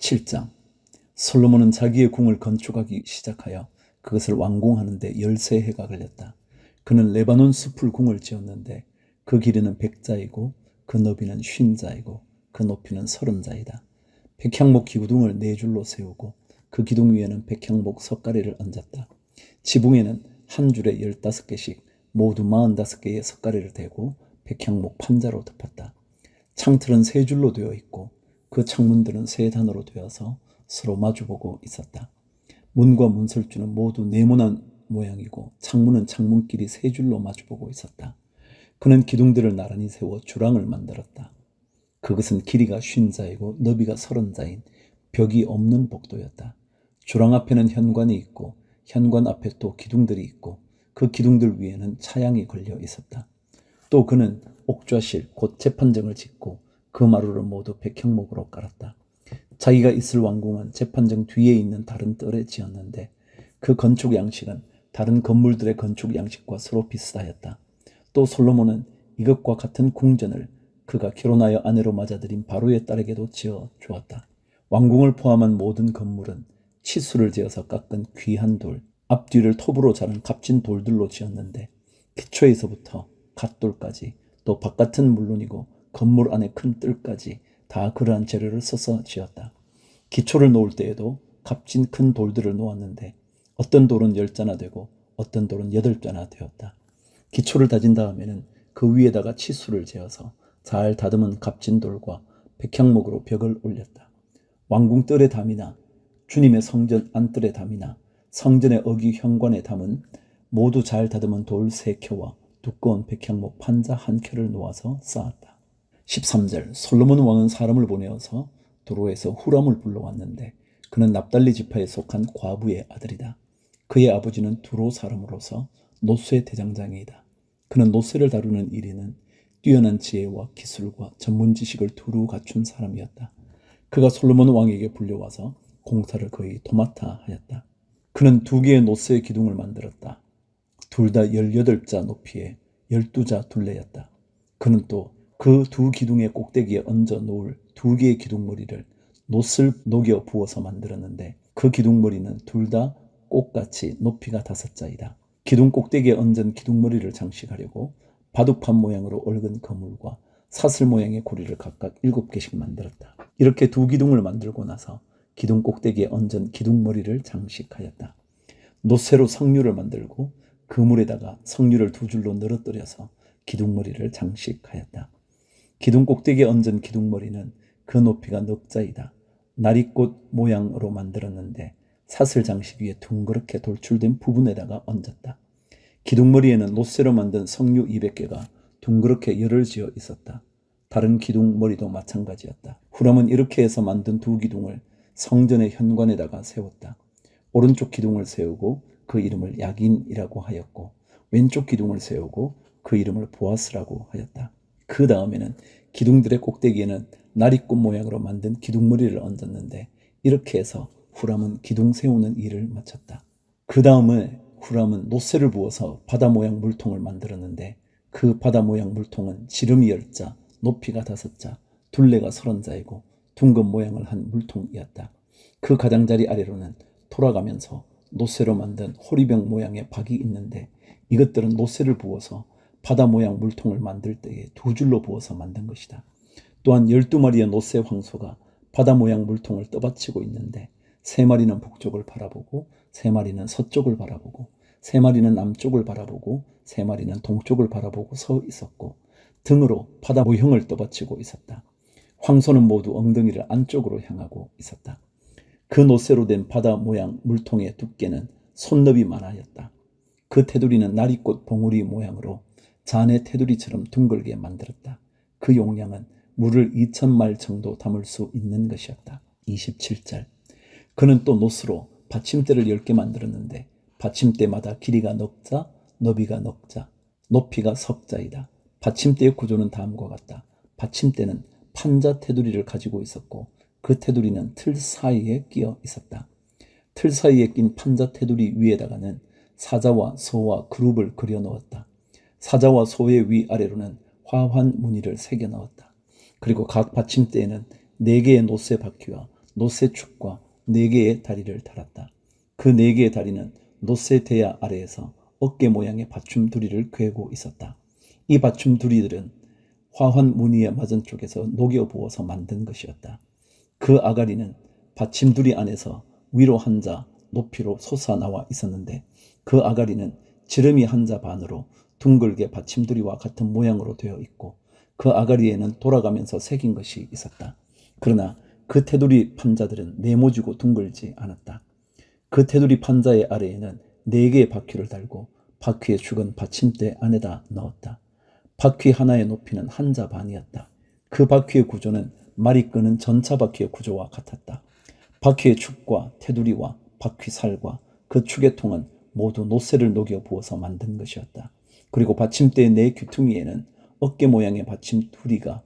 7장. 솔로몬은 자기의 궁을 건축하기 시작하여 그것을 완공하는데 13해가 걸렸다. 그는 레바논 숲을 궁을 지었는데 그 길이는 100자이고 그 너비는 50자이고 그 높이는 30자이다. 백향목 기둥을 4줄로 세우고 그 기둥 위에는 백향목 석가래를 얹었다. 지붕에는 한 줄에 15개씩 모두 45개의 석가래를 대고 백향목 판자로 덮었다. 창틀은 3줄로 되어 있고 그 창문들은 3단으로 되어서 서로 마주보고 있었다. 문과 문설주는 모두 네모난 모양이고 창문은 창문끼리 3줄로 마주보고 있었다. 그는 기둥들을 나란히 세워 주랑을 만들었다. 그것은 길이가 50자이고 너비가 30자인 벽이 없는 복도였다. 주랑 앞에는 현관이 있고 현관 앞에 또 기둥들이 있고 그 기둥들 위에는 차양이 걸려 있었다. 또 그는 옥좌실 곧 재판정을 짓고 그 마루를 모두 백향목으로 깔았다. 자기가 있을 왕궁은 재판정 뒤에 있는 다른 뜰에 지었는데 그 건축 양식은 다른 건물들의 건축 양식과 서로 비슷하였다. 또 솔로몬은 이것과 같은 궁전을 그가 결혼하여 아내로 맞아들인 바로의 딸에게도 지어 주었다. 왕궁을 포함한 모든 건물은 치수를 재어서 깎은 귀한 돌, 앞뒤를 톱으로 자른 값진 돌들로 지었는데 기초에서부터 갓돌까지 또 바깥은 물론이고 건물 안의 큰 뜰까지 다 그러한 재료를 써서 지었다. 기초를 놓을 때에도 값진 큰 돌들을 놓았는데 어떤 돌은 10자나 되고 어떤 돌은 8자나 되었다. 기초를 다진 다음에는 그 위에다가 치수를 재어서 잘 다듬은 값진 돌과 백향목으로 벽을 올렸다. 왕궁 뜰의 담이나 주님의 성전 안뜰의 담이나 성전의 어기 현관의 담은 모두 잘 다듬은 돌 3켜와 두꺼운 백향목 판자 1켜를 놓아서 쌓았다. 13절. 솔로몬 왕은 사람을 보내어서 도로에서 후람을 불러왔는데 그는 납달리 지파에 속한 과부의 아들이다. 그의 아버지는 두로 사람으로서 노쇠 대장장이이다. 그는 노쇠를 다루는 일에는 뛰어난 지혜와 기술과 전문 지식을 두루 갖춘 사람이었다. 그가 솔로몬 왕에게 불려와서 공사를 거의 도맡아 하였다. 그는 2개의 노쇠 기둥을 만들었다. 둘 다 18자 높이에 12자 둘레였다. 그는 또 그 2 기둥의 꼭대기에 얹어 놓을 2개의 기둥머리를 놋을 녹여 부어서 만들었는데 그 기둥머리는 둘 다 꽃같이 높이가 5자이다. 기둥 꼭대기에 얹은 기둥머리를 장식하려고 바둑판 모양으로 얽은 거물과 사슬 모양의 고리를 각각 7개씩 만들었다. 이렇게 2 기둥을 만들고 나서 기둥 꼭대기에 얹은 기둥머리를 장식하였다. 노쇠로 성류를 만들고 그물에다가 성류를 2줄로 늘어뜨려서 기둥머리를 장식하였다. 기둥 꼭대기에 얹은 기둥머리는 그 높이가 넉 자이다. 나리꽃 모양으로 만들었는데 사슬 장식 위에 둥그렇게 돌출된 부분에다가 얹었다. 기둥머리에는 노쇠로 만든 성류 200개가 둥그렇게 열을 지어 있었다. 다른 기둥머리도 마찬가지였다. 후람은 이렇게 해서 만든 2 기둥을 성전의 현관에다가 세웠다. 오른쪽 기둥을 세우고 그 이름을 야긴이라고 하였고 왼쪽 기둥을 세우고 그 이름을 보아스라고 하였다. 그 다음에는 기둥들의 꼭대기에는 나리꽃 모양으로 만든 기둥머리를 얹었는데 이렇게 해서 후람은 기둥 세우는 일을 마쳤다. 그 다음에 후람은 노쇠를 부어서 바다 모양 물통을 만들었는데 그 바다 모양 물통은 지름이 10자, 높이가 5자, 둘레가 30자이고 둥근 모양을 한 물통이었다. 그 가장자리 아래로는 돌아가면서 노쇠로 만든 호리병 모양의 박이 있는데 이것들은 노쇠를 부어서 바다 모양 물통을 만들 때에 2줄로 부어서 만든 것이다. 또한 12마리의 노쇠 황소가 바다 모양 물통을 떠받치고 있는데 3마리는 북쪽을 바라보고 3마리는 서쪽을 바라보고 3마리는 남쪽을 바라보고 3마리는 동쪽을 바라보고 서 있었고 등으로 바다 모형을 떠받치고 있었다. 황소는 모두 엉덩이를 안쪽으로 향하고 있었다. 그 노쇠로 된 바다 모양 물통의 두께는 손너비만하였다. 그 테두리는 나리꽃 봉우리 모양으로 잔의 테두리처럼 둥글게 만들었다. 그 용량은 물을 2000말 정도 담을 수 있는 것이었다. 27절. 그는 또 놋으로 받침대를 10개 만들었는데 받침대마다 길이가 넉 자, 너비가 넉 자, 높이가 석 자이다. 받침대의 구조는 다음과 같다. 받침대는 판자 테두리를 가지고 있었고 그 테두리는 틀 사이에 끼어 있었다. 틀 사이에 낀 판자 테두리 위에다가는 사자와 소와 그룹을 그려 넣었다. 사자와 소의 위아래로는 화환 무늬를 새겨 넣었다. 그리고 각 받침대에는 4개의 노쇠 바퀴와 노새축과 4개의 다리를 달았다. 그 4개의 다리는 노새 대야 아래에서 어깨 모양의 받침두리를 괴고 있었다. 이 받침두리들은 화환 무늬의 맞은 쪽에서 녹여 부어서 만든 것이었다. 그 아가리는 받침두리 안에서 위로 한 자 높이로 솟아나와 있었는데 그 아가리는 지름이 한 자 반으로 둥글게 받침두리와 같은 모양으로 되어 있고 그 아가리에는 돌아가면서 새긴 것이 있었다. 그러나 그 테두리 판자들은 네모지고 둥글지 않았다. 그 테두리 판자의 아래에는 4개의 바퀴를 달고 바퀴의 축은 받침대 안에다 넣었다. 바퀴 하나의 높이는 한 자 반이었다. 그 바퀴의 구조는 말이 끄는 전차 바퀴의 구조와 같았다. 바퀴의 축과 테두리와 바퀴살과 그 축의 통은 모두 노새를 녹여 부어서 만든 것이었다. 그리고 받침대의 4 귀퉁이에는 어깨 모양의 받침두리가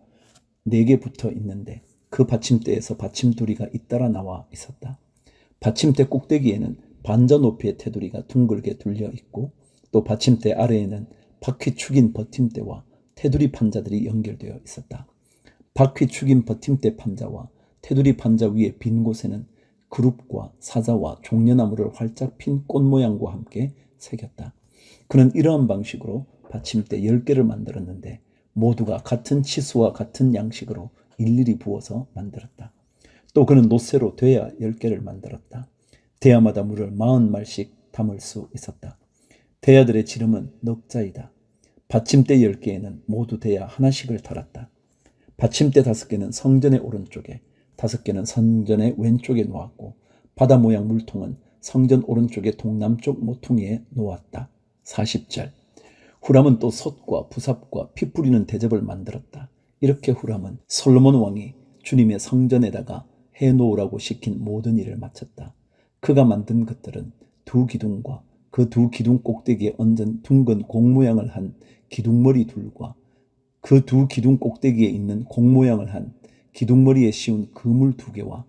4개 붙어 있는데 그 받침대에서 받침두리가 잇따라 나와 있었다. 받침대 꼭대기에는 반자 높이의 테두리가 둥글게 둘려 있고 또 받침대 아래에는 바퀴 축인 버팀대와 테두리 판자들이 연결되어 있었다. 바퀴 축인 버팀대 판자와 테두리 판자 위의 빈 곳에는 그룹과 사자와 종려나무를 활짝 핀 꽃 모양과 함께 새겼다. 그는 이러한 방식으로 받침대 10개를 만들었는데 모두가 같은 치수와 같은 양식으로 일일이 부어서 만들었다. 또 그는 노새로 대야 10개를 만들었다. 대야마다 물을 40말씩 담을 수 있었다. 대야들의 지름은 넉 자이다. 받침대 10개에는 모두 대야 하나씩을 달았다. 받침대 5개는 성전의 오른쪽에, 5개는 성전의 왼쪽에 놓았고 바다 모양 물통은 성전 오른쪽의 동남쪽 모퉁이에 놓았다. 40절. 후람은 또 솥과 부삽과 피 뿌리는 대접을 만들었다. 이렇게 후람은 솔로몬 왕이 주님의 성전에다가 해놓으라고 시킨 모든 일을 마쳤다. 그가 만든 것들은 2 기둥과 그 2 기둥 꼭대기에 얹은 둥근 공 모양을 한 기둥머리 둘과 그 2 기둥 꼭대기에 있는 공 모양을 한 기둥머리에 씌운 그물 2개와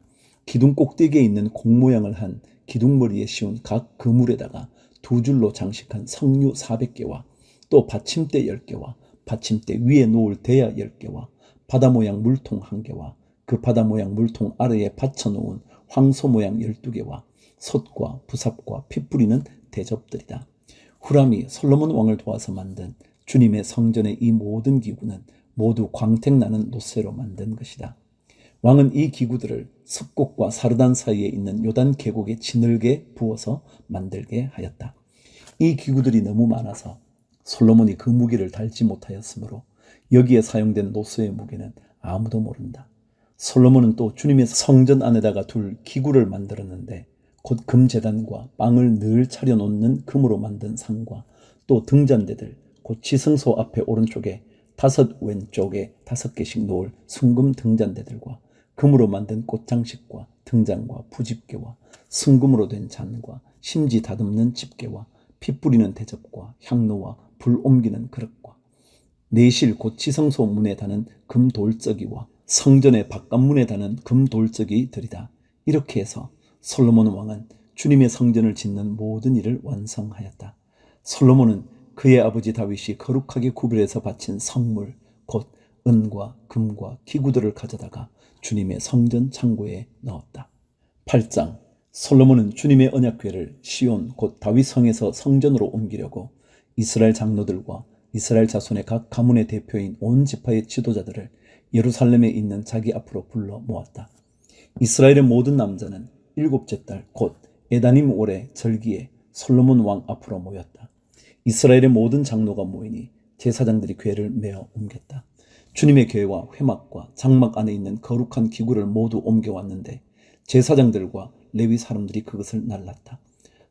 기둥 꼭대기에 있는 공 모양을 한 기둥머리에 씌운 각 그물에다가 2줄로 장식한 석류 400개와 또 받침대 10개와 받침대 위에 놓을 대야 10개와 바다 모양 물통 1개와 그 바다 모양 물통 아래에 받쳐놓은 황소 모양 12개와 솥과 부삽과 피 뿌리는 대접들이다. 후람이 솔로몬 왕을 도와서 만든 주님의 성전의 이 모든 기구는 모두 광택나는 노새로 만든 것이다. 왕은 이 기구들을 습곡과 사르단 사이에 있는 요단 계곡에 지늘게 부어서 만들게 하였다. 이 기구들이 너무 많아서 솔로몬이 그 무게를 달지 못하였으므로 여기에 사용된 노새의 무게는 아무도 모른다. 솔로몬은 또 주님의 성전 안에다가 둘 기구를 만들었는데 곧 금제단과 빵을 늘 차려놓는 금으로 만든 상과 또 등잔대들 곧 지성소 앞에 오른쪽에 5 왼쪽에 5개씩 놓을 순금 등잔대들과 금으로 만든 꽃장식과 등잔과 부집게와 순금으로 된 잔과 심지 다듬는 집게와 피 뿌리는 대접과 향로와 불 옮기는 그릇과 내실 곧 지성소 문에 다는 금돌적이와 성전의 바깥문에 다는 금돌적이들이다. 이렇게 해서 솔로몬 왕은 주님의 성전을 짓는 모든 일을 완성하였다. 솔로몬은 그의 아버지 다윗이 거룩하게 구별해서 바친 성물 곧 은과 금과 기구들을 가져다가 주님의 성전 창고에 넣었다. 8장. 솔로몬은 주님의 언약궤를 시온 곧 다윗 성에서 성전으로 옮기려고 이스라엘 장로들과 이스라엘 자손의 각 가문의 대표인 온 지파의 지도자들을 예루살렘에 있는 자기 앞으로 불러 모았다. 이스라엘의 모든 남자는 7째 달 곧 에다님 올의 절기에 솔로몬 왕 앞으로 모였다. 이스라엘의 모든 장로가 모이니 제사장들이 궤를 메어 옮겼다. 주님의 궤와 회막과 장막 안에 있는 거룩한 기구를 모두 옮겨왔는데 제사장들과 레위 사람들이 그것을 날랐다.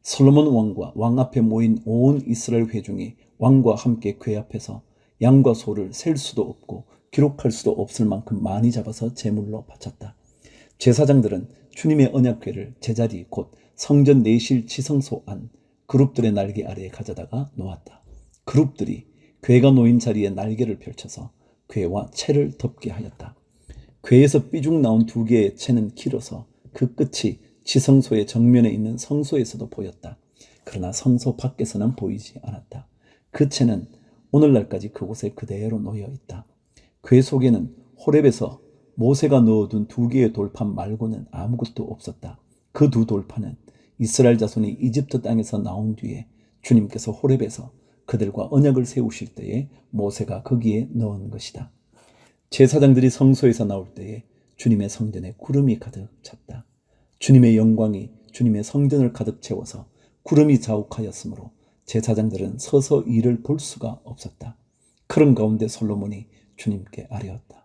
솔로몬 왕과 왕 앞에 모인 온 이스라엘 회중이 왕과 함께 궤 앞에서 양과 소를 셀 수도 없고 기록할 수도 없을 만큼 많이 잡아서 제물로 바쳤다. 제사장들은 주님의 언약궤를 제자리 곧 성전 내실 지성소 안 그룹들의 날개 아래에 가져다가 놓았다. 그룹들이 궤가 놓인 자리에 날개를 펼쳐서 궤와 채를 덮게 하였다. 궤에서 삐죽 나온 2개의 채는 길어서 그 끝이 지성소의 정면에 있는 성소에서도 보였다. 그러나 성소 밖에서는 보이지 않았다. 그 채는 오늘날까지 그곳에 그대로 놓여 있다. 궤 속에는 호렙에서 모세가 넣어둔 2개의 돌판 말고는 아무것도 없었다. 그 2 돌판은 이스라엘 자손이 이집트 땅에서 나온 뒤에 주님께서 호렙에서 그들과 언약을 세우실 때에 모세가 거기에 넣은 것이다. 제사장들이 성소에서 나올 때에 주님의 성전에 구름이 가득 찼다. 주님의 영광이 주님의 성전을 가득 채워서 구름이 자욱하였으므로 제사장들은 서서 이를 볼 수가 없었다. 그런 가운데 솔로몬이 주님께 아뢰었다.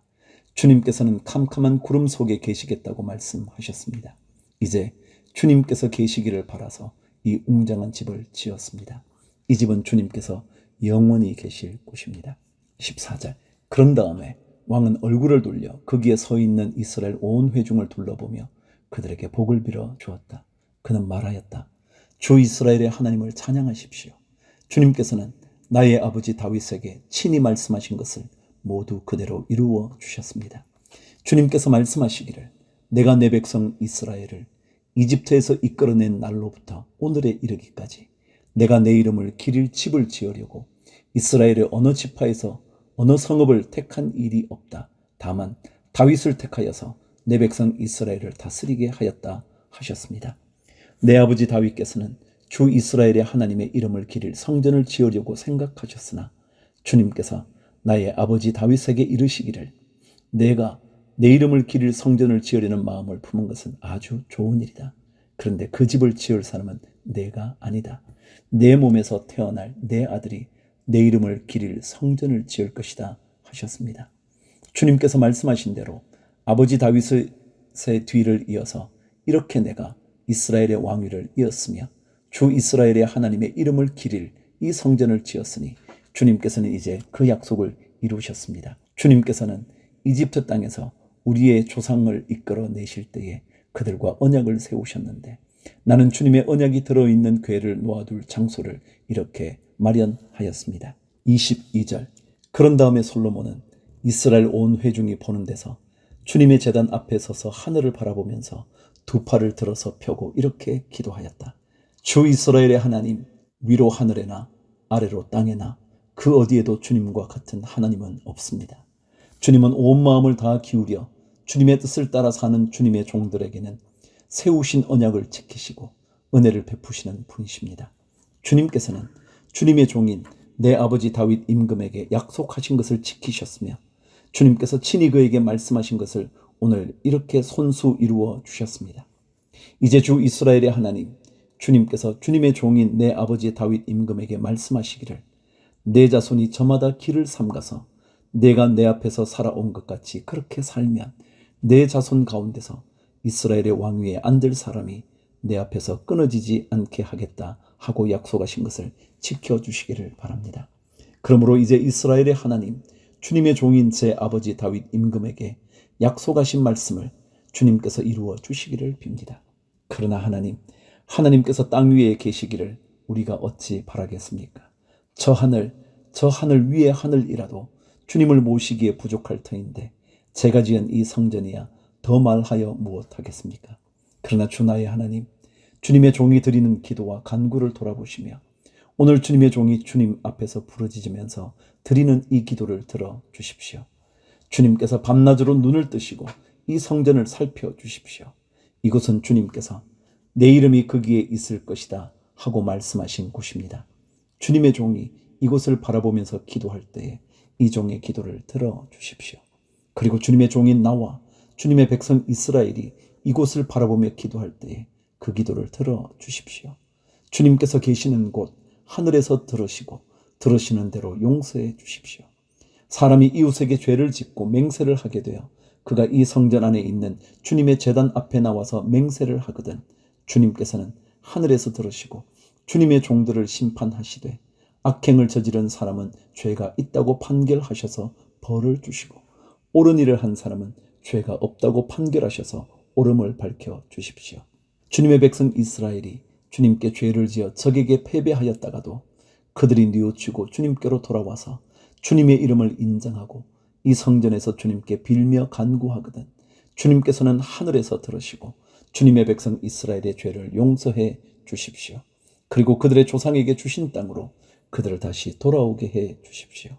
주님께서는 캄캄한 구름 속에 계시겠다고 말씀하셨습니다. 이제 주님께서 계시기를 바라서 이 웅장한 집을 지었습니다. 이 집은 주님께서 영원히 계실 곳입니다. 14절. 그런 다음에 왕은 얼굴을 돌려 거기에 서 있는 이스라엘 온 회중을 둘러보며 그들에게 복을 빌어 주었다. 그는 말하였다. 주 이스라엘의 하나님을 찬양하십시오. 주님께서는 나의 아버지 다윗에게 친히 말씀하신 것을 모두 그대로 이루어 주셨습니다. 주님께서 말씀하시기를 내가 내 백성 이스라엘을 이집트에서 이끌어낸 날로부터 오늘에 이르기까지 내가 내 이름을 기릴 집을 지으려고 이스라엘의 어느 지파에서 어느 성읍을 택한 일이 없다. 다만 다윗을 택하여서 내 백성 이스라엘을 다스리게 하였다 하셨습니다. 내 아버지 다윗께서는 주 이스라엘의 하나님의 이름을 기릴 성전을 지으려고 생각하셨으나 주님께서 나의 아버지 다윗에게 이르시기를 내가 내 이름을 기릴 성전을 지으려는 마음을 품은 것은 아주 좋은 일이다. 그런데 그 집을 지을 사람은 내가 아니다. 내 몸에서 태어날 내 아들이 내 이름을 기릴 성전을 지을 것이다 하셨습니다. 주님께서 말씀하신 대로 아버지 다윗의 뒤를 이어서 이렇게 내가 이스라엘의 왕위를 이었으며 주 이스라엘의 하나님의 이름을 기릴 이 성전을 지었으니 주님께서는 이제 그 약속을 이루셨습니다. 주님께서는 이집트 땅에서 우리의 조상을 이끌어내실 때에 그들과 언약을 세우셨는데 나는 주님의 언약이 들어있는 궤를 놓아둘 장소를 이렇게 마련하였습니다. 22절. 그런 다음에 솔로몬은 이스라엘 온 회중이 보는 데서 주님의 제단 앞에 서서 하늘을 바라보면서 2 팔을 들어서 펴고 이렇게 기도하였다. 주 이스라엘의 하나님, 위로 하늘에나 아래로 땅에나 그 어디에도 주님과 같은 하나님은 없습니다. 주님은 온 마음을 다 기울여 주님의 뜻을 따라 사는 주님의 종들에게는 세우신 언약을 지키시고 은혜를 베푸시는 분이십니다. 주님께서는 주님의 종인 내 아버지 다윗 임금에게 약속하신 것을 지키셨으며 주님께서 친히 그에게 말씀하신 것을 오늘 이렇게 손수 이루어 주셨습니다. 이제 주 이스라엘의 하나님, 주님께서 주님의 종인 내 아버지 다윗 임금에게 말씀하시기를 내 자손이 저마다 길을 삼가서 내가 내 앞에서 살아온 것 같이 그렇게 살면 내 자손 가운데서 이스라엘의 왕위에 앉을 사람이 내 앞에서 끊어지지 않게 하겠다 하고 약속하신 것을 지켜주시기를 바랍니다. 그러므로 이제 이스라엘의 하나님, 주님의 종인 제 아버지 다윗 임금에게 약속하신 말씀을 주님께서 이루어 주시기를 빕니다. 그러나 하나님께서 땅 위에 계시기를 우리가 어찌 바라겠습니까? 저 하늘 위의 하늘이라도 주님을 모시기에 부족할 터인데 제가 지은 이 성전이야 더 말하여 무엇하겠습니까? 그러나 주 나의 하나님, 주님의 종이 드리는 기도와 간구를 돌아보시며 오늘 주님의 종이 주님 앞에서 부르짖으면서 드리는 이 기도를 들어주십시오. 주님께서 밤낮으로 눈을 뜨시고 이 성전을 살펴주십시오. 이곳은 주님께서 내 이름이 거기에 있을 것이다 하고 말씀하신 곳입니다. 주님의 종이 이곳을 바라보면서 기도할 때에 이 종의 기도를 들어주십시오. 그리고 주님의 종인 나와 주님의 백성 이스라엘이 이곳을 바라보며 기도할 때에 그 기도를 들어주십시오. 주님께서 계시는 곳 하늘에서 들으시고 들으시는 대로 용서해 주십시오. 사람이 이웃에게 죄를 짓고 맹세를 하게 되어 그가 이 성전 안에 있는 주님의 제단 앞에 나와서 맹세를 하거든 주님께서는 하늘에서 들으시고 주님의 종들을 심판하시되 악행을 저지른 사람은 죄가 있다고 판결하셔서 벌을 주시고 옳은 일을 한 사람은 죄가 없다고 판결하셔서 옳음을 밝혀 주십시오. 주님의 백성 이스라엘이 주님께 죄를 지어 적에게 패배하였다가도 그들이 뉘우치고 주님께로 돌아와서 주님의 이름을 인정하고 이 성전에서 주님께 빌며 간구하거든 주님께서는 하늘에서 들으시고 주님의 백성 이스라엘의 죄를 용서해 주십시오. 그리고 그들의 조상에게 주신 땅으로 그들을 다시 돌아오게 해 주십시오.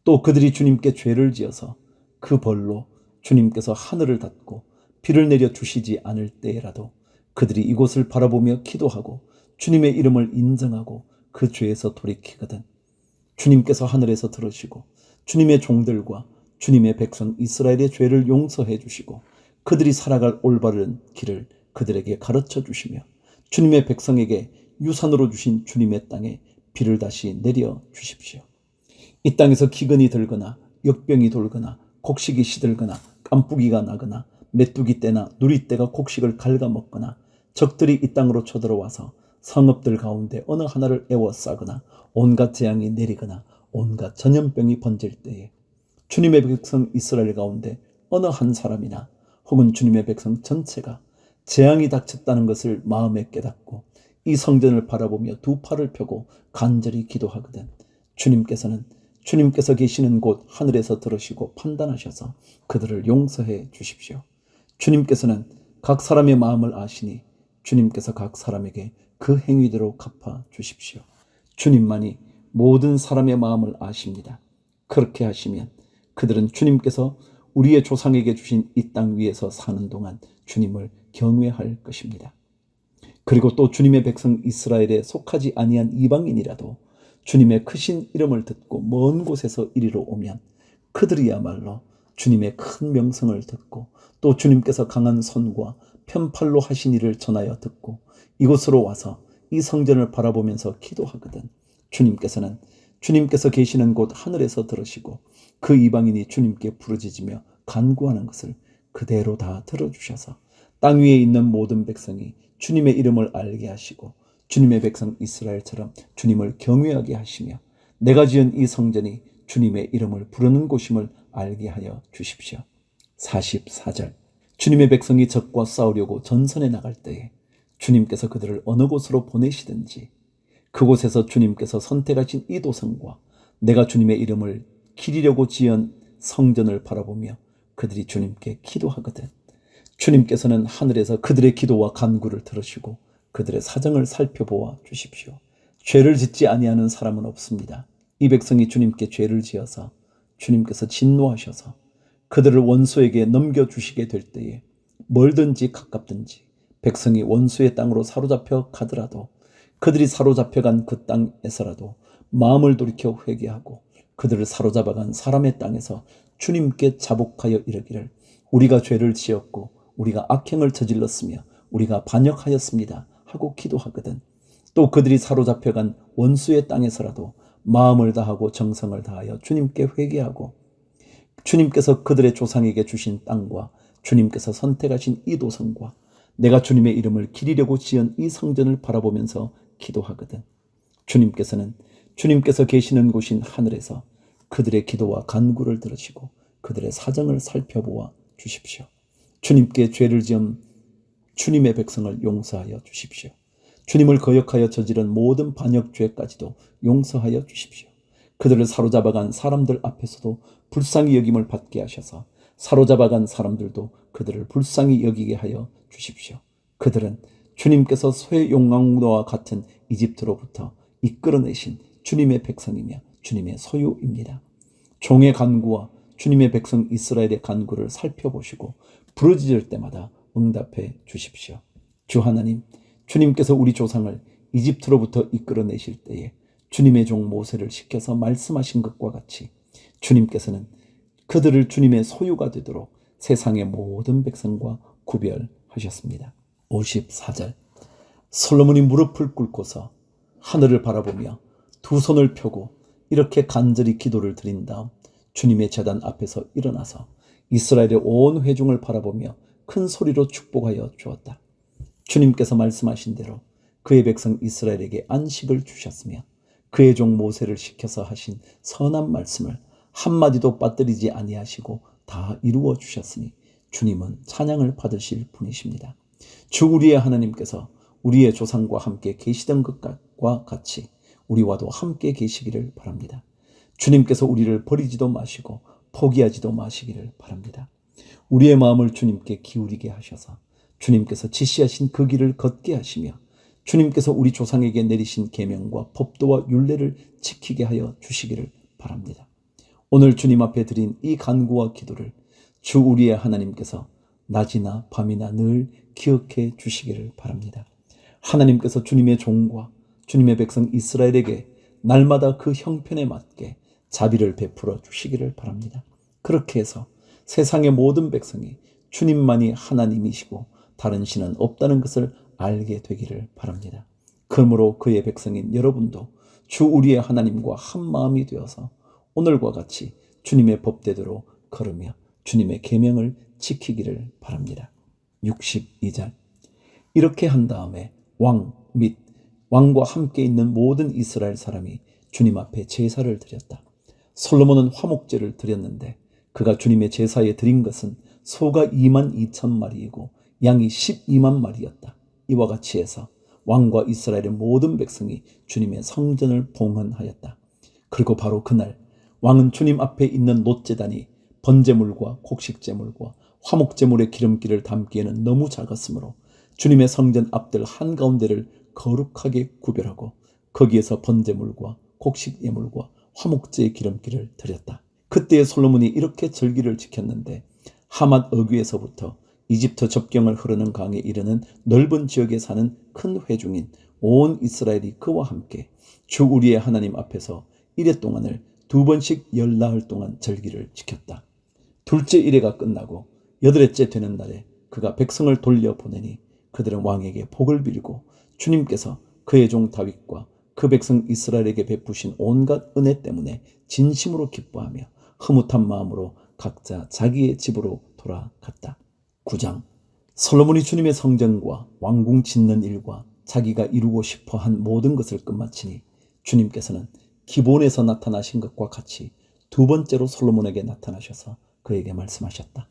또 그들이 주님께 죄를 지어서 그 벌로 주님께서 하늘을 닫고 비를 내려 주시지 않을 때라도 그들이 이곳을 바라보며 기도하고 주님의 이름을 인정하고 그 죄에서 돌이키거든 주님께서 하늘에서 들으시고 주님의 종들과 주님의 백성 이스라엘의 죄를 용서해 주시고 그들이 살아갈 올바른 길을 그들에게 가르쳐 주시며 주님의 백성에게 유산으로 주신 주님의 땅에 비를 다시 내려 주십시오. 이 땅에서 기근이 들거나 역병이 돌거나 곡식이 시들거나 깐뿌기가 나거나 메뚜기 떼나 누리 떼가 곡식을 갉아먹거나 적들이 이 땅으로 쳐들어와서 성읍들 가운데 어느 하나를 에워싸거나 온갖 재앙이 내리거나 온갖 전염병이 번질 때에 주님의 백성 이스라엘 가운데 어느 한 사람이나 혹은 주님의 백성 전체가 재앙이 닥쳤다는 것을 마음에 깨닫고 이 성전을 바라보며 두 팔을 펴고 간절히 기도하거든 주님께서 계시는 곳 하늘에서 들으시고 판단하셔서 그들을 용서해 주십시오. 주님께서는 각 사람의 마음을 아시니 주님께서 각 사람에게 그 행위대로 갚아 주십시오. 주님만이 모든 사람의 마음을 아십니다. 그렇게 하시면 그들은 주님께서 우리의 조상에게 주신 이 땅 위에서 사는 동안 주님을 경외할 것입니다. 그리고 또 주님의 백성 이스라엘에 속하지 아니한 이방인이라도 주님의 크신 이름을 듣고 먼 곳에서 이리로 오면 그들이야말로 주님의 큰 명성을 듣고 또 주님께서 강한 손과 편팔로 하신 일을 전하여 듣고 이곳으로 와서 이 성전을 바라보면서 기도하거든 주님께서 계시는 곳 하늘에서 들으시고 그 이방인이 주님께 부르짖으며 간구하는 것을 그대로 다 들어주셔서 땅 위에 있는 모든 백성이 주님의 이름을 알게 하시고 주님의 백성 이스라엘처럼 주님을 경외하게 하시며 내가 지은 이 성전이 주님의 이름을 부르는 곳임을 알게 하여 주십시오. 44절 주님의 백성이 적과 싸우려고 전선에 나갈 때에 주님께서 그들을 어느 곳으로 보내시든지 그곳에서 주님께서 선택하신 이 도성과 내가 주님의 이름을 기리려고 지은 성전을 바라보며 그들이 주님께 기도하거든 주님께서는 하늘에서 그들의 기도와 간구를 들으시고 그들의 사정을 살펴보아 주십시오. 죄를 짓지 아니하는 사람은 없습니다. 이 백성이 주님께 죄를 지어서 주님께서 진노하셔서 그들을 원수에게 넘겨주시게 될 때에 멀든지 가깝든지 백성이 원수의 땅으로 사로잡혀 가더라도 그들이 사로잡혀간 그 땅에서라도 마음을 돌이켜 회개하고 그들을 사로잡아간 사람의 땅에서 주님께 자복하여 이르기를 우리가 죄를 지었고 우리가 악행을 저질렀으며 우리가 반역하였습니다 하고 기도하거든 또 그들이 사로잡혀간 원수의 땅에서라도 마음을 다하고 정성을 다하여 주님께 회개하고 주님께서 그들의 조상에게 주신 땅과 주님께서 선택하신 이 도성과 내가 주님의 이름을 기리려고 지은 이 성전을 바라보면서 기도하거든 주님께서 계시는 곳인 하늘에서 그들의 기도와 간구를 들으시고 그들의 사정을 살펴보아 주십시오. 주님께 죄를 지은 주님의 백성을 용서하여 주십시오. 주님을 거역하여 저지른 모든 반역죄까지도 용서하여 주십시오. 그들을 사로잡아간 사람들 앞에서도 불쌍히 여김을 받게 하셔서 사로잡아간 사람들도 그들을 불쌍히 여기게 하여 주십시오. 그들은 주님께서 쇠 용광로와 같은 이집트로부터 이끌어내신 주님의 백성이며 주님의 소유입니다. 종의 간구와 주님의 백성 이스라엘의 간구를 살펴보시고 부르짖을 때마다 응답해 주십시오. 주 하나님, 주님께서 우리 조상을 이집트로부터 이끌어내실 때에 주님의 종 모세를 시켜서 말씀하신 것과 같이 주님께서는 그들을 주님의 소유가 되도록 세상의 모든 백성과 구별하셨습니다. 54절 솔로몬이 무릎을 꿇고서 하늘을 바라보며 두 손을 펴고 이렇게 간절히 기도를 드린 다음 주님의 제단 앞에서 일어나서 이스라엘의 온 회중을 바라보며 큰 소리로 축복하여 주었다. 주님께서 말씀하신 대로 그의 백성 이스라엘에게 안식을 주셨으며 그의 종 모세를 시켜서 하신 선한 말씀을 한마디도 빠뜨리지 아니하시고 다 이루어 주셨으니 주님은 찬양을 받으실 분이십니다. 주 우리의 하나님께서 우리의 조상과 함께 계시던 것과 같이 우리와도 함께 계시기를 바랍니다. 주님께서 우리를 버리지도 마시고 포기하지도 마시기를 바랍니다. 우리의 마음을 주님께 기울이게 하셔서 주님께서 지시하신 그 길을 걷게 하시며 주님께서 우리 조상에게 내리신 계명과 법도와 율례를 지키게 하여 주시기를 바랍니다. 오늘 주님 앞에 드린 이 간구와 기도를 주 우리의 하나님께서 낮이나 밤이나 늘 기억해 주시기를 바랍니다. 하나님께서 주님의 종과 주님의 백성 이스라엘에게 날마다 그 형편에 맞게 자비를 베풀어 주시기를 바랍니다. 그렇게 해서 세상의 모든 백성이 주님만이 하나님이시고 다른 신은 없다는 것을 알게 되기를 바랍니다. 그러므로 그의 백성인 여러분도 주 우리의 하나님과 한 마음이 되어서 오늘과 같이 주님의 법대로 걸으며 주님의 계명을 지키기를 바랍니다. 62절. 이렇게 한 다음에 왕 및 왕과 함께 있는 모든 이스라엘 사람이 주님 앞에 제사를 드렸다. 솔로몬은 화목제를 드렸는데 그가 주님의 제사에 드린 것은 소가 22,000마리이고 양이 12만 마리였다. 이와 같이 해서 왕과 이스라엘의 모든 백성이 주님의 성전을 봉헌하였다. 그리고 바로 그날 왕은 주님 앞에 있는 놋제단이 번제물과 곡식제물과 화목제물의 기름기를 담기에는 너무 작았으므로 주님의 성전 앞들 한가운데를 거룩하게 구별하고 거기에서 번제물과 곡식예물과 화목제의 기름기를 드렸다. 그때 솔로몬이 이렇게 절기를 지켰는데 하맛 어귀에서부터 이집트 접경을 흐르는 강에 이르는 넓은 지역에 사는 큰 회중인 온 이스라엘이 그와 함께 주 우리의 하나님 앞에서 이레 동안을 2번씩 열나흘 동안 절기를 지켰다. 둘째 이레가 끝나고 여덟째 되는 날에 그가 백성을 돌려보내니 그들은 왕에게 복을 빌고 주님께서 그의 종 다윗과 그 백성 이스라엘에게 베푸신 온갖 은혜 때문에 진심으로 기뻐하며 흐뭇한 마음으로 각자 자기의 집으로 돌아갔다. 9장. 솔로몬이 주님의 성전과 왕궁 짓는 일과 자기가 이루고 싶어 한 모든 것을 끝마치니 주님께서는 기본에서 나타나신 것과 같이 두 번째로 솔로몬에게 나타나셔서 그에게 말씀하셨다.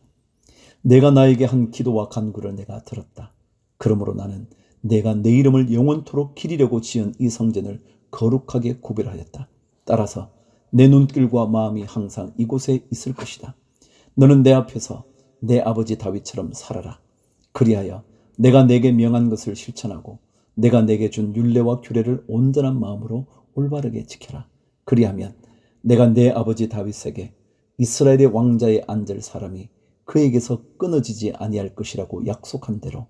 내가 나에게 한 기도와 간구를 내가 들었다. 그러므로 나는 내가 내 이름을 영원토록 기리려고 지은 이 성전을 거룩하게 구별하였다. 따라서 내 눈길과 마음이 항상 이곳에 있을 것이다. 너는 내 앞에서 내 아버지 다윗처럼 살아라. 그리하여 내가 내게 명한 것을 실천하고 내가 내게 준 율례와 규례를 온전한 마음으로 올바르게 지켜라. 그리하면 내가 내 아버지 다윗에게 이스라엘의 왕자에 앉을 사람이 그에게서 끊어지지 아니할 것이라고 약속한 대로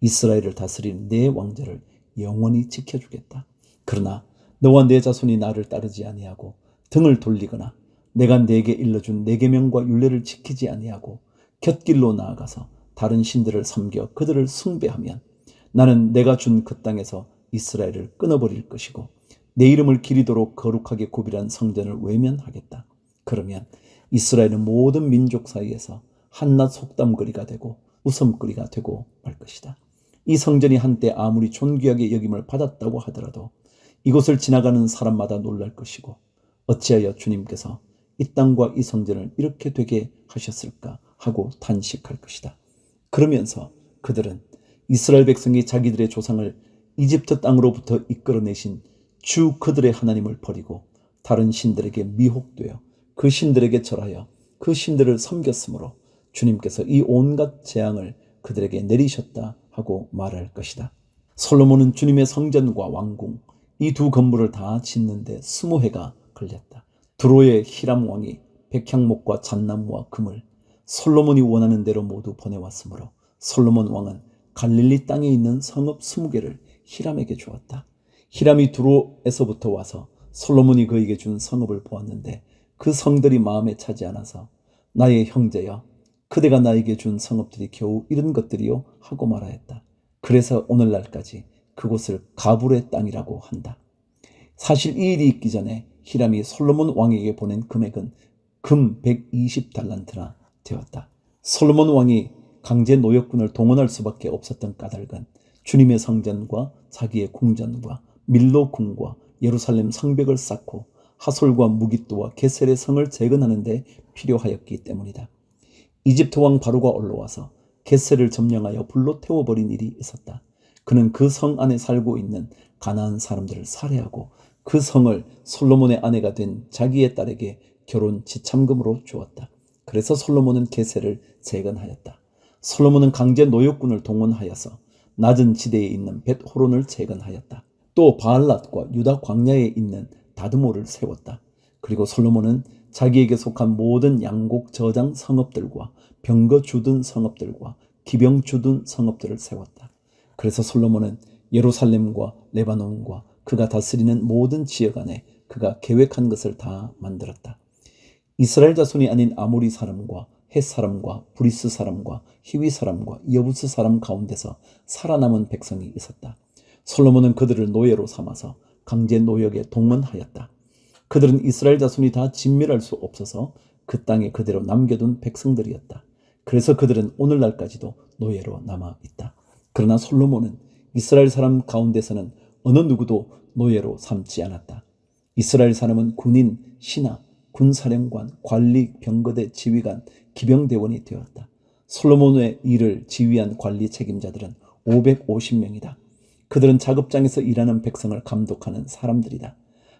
이스라엘을 다스리는 내 왕자를 영원히 지켜주겠다. 그러나 너와 내 자손이 나를 따르지 아니하고 등을 돌리거나 내가 내게 일러준 내 계명과 율례를 지키지 아니하고 곁길로 나아가서 다른 신들을 섬겨 그들을 숭배하면 나는 내가 준 그 땅에서 이스라엘을 끊어버릴 것이고 내 이름을 기리도록 거룩하게 구별한 성전을 외면하겠다. 그러면 이스라엘은 모든 민족 사이에서 한낱 속담거리가 되고 웃음거리가 되고 말 것이다. 이 성전이 한때 아무리 존귀하게 여김을 받았다고 하더라도 이곳을 지나가는 사람마다 놀랄 것이고 어찌하여 주님께서 이 땅과 이 성전을 이렇게 되게 하셨을까 하고 탄식할 것이다. 그러면서 그들은 이스라엘 백성이 자기들의 조상을 이집트 땅으로부터 이끌어내신 주 그들의 하나님을 버리고 다른 신들에게 미혹되어 그 신들에게 절하여 그 신들을 섬겼으므로 주님께서 이 온갖 재앙을 그들에게 내리셨다 하고 말할 것이다. 솔로몬은 주님의 성전과 왕궁 이 두 건물을 다 짓는데 20해가 걸렸다. 두로의 히람 왕이 백향목과 잣나무와 금을 솔로몬이 원하는 대로 모두 보내왔으므로 솔로몬 왕은 갈릴리 땅에 있는 성읍 20개를 히람에게 주었다. 히람이 두로에서부터 와서 솔로몬이 그에게 준 성읍을 보았는데 그 성들이 마음에 차지 않아서 나의 형제여 그대가 나에게 준 성읍들이 겨우 이런 것들이요 하고 말하였다. 그래서 오늘날까지 그곳을 가불의 땅이라고 한다. 사실 이 일이 있기 전에 히람이 솔로몬 왕에게 보낸 금액은 금 120달란트나 되었다. 솔로몬 왕이 강제 노역군을 동원할 수밖에 없었던 까닭은 주님의 성전과 자기의 궁전과 밀로 궁과 예루살렘 성벽을 쌓고 하솔과 무깃도와 게셀의 성을 재건하는 데 필요하였기 때문이다. 이집트 왕 바로가 올라와서 게셀을 점령하여 불로 태워버린 일이 있었다. 그는 그 성 안에 살고 있는 가나안 사람들을 살해하고 그 성을 솔로몬의 아내가 된 자기의 딸에게 결혼 지참금으로 주었다. 그래서 솔로몬은 게셀을 재건하였다. 솔로몬은 강제 노역군을 동원하여서 낮은 지대에 있는 벳호론을 재건하였다. 또 바알랏과 유다 광야에 있는 다드모를 세웠다. 그리고 솔로몬은 자기에게 속한 모든 양곡 저장 성읍들과 병거 주둔 성읍들과 기병 주둔 성읍들을 세웠다. 그래서 솔로몬은 예루살렘과 레바논과 그가 다스리는 모든 지역 안에 그가 계획한 것을 다 만들었다. 이스라엘 자손이 아닌 아모리 사람과 헷 사람과 브리스 사람과 히위 사람과 여부스 사람 가운데서 살아남은 백성이 있었다. 솔로몬은 그들을 노예로 삼아서 강제 노역에 동원하였다. 그들은 이스라엘 자손이 다 진멸할 수 없어서 그 땅에 그대로 남겨둔 백성들이었다. 그래서 그들은 오늘날까지도 노예로 남아있다. 그러나 솔로몬은 이스라엘 사람 가운데서는 어느 누구도 노예로 삼지 않았다. 이스라엘 사람은 군인, 신하, 군사령관, 관리, 병거대 지휘관, 기병대원이 되었다. 솔로몬의 일을 지휘한 관리 책임자들은 550명이다. 그들은 작업장에서 일하는 백성을 감독하는 사람들이다.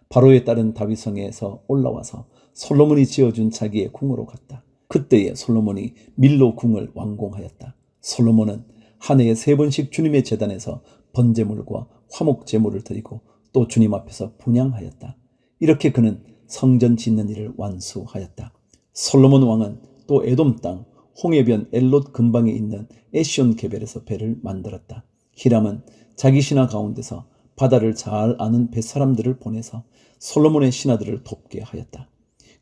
바로의 딸은 다윗성에서 올라와서 솔로몬이 지어준 자기의 궁으로 갔다. 그때에 솔로몬이 밀로 궁을 완공하였다. 솔로몬은 한 해에 3번씩 주님의 제단에서 번제물과 화목제물을 드리고 또 주님 앞에서 분향하였다. 이렇게 그는 성전 짓는 일을 완수하였다. 솔로몬 왕은 또 에돔 땅 홍해변 엘롯 근방에 있는 에시온 게벨에서 배를 만들었다. 히람은 자기 신하 가운데서 바다를 잘 아는 뱃사람들을 보내서 솔로몬의 신하들을 돕게 하였다.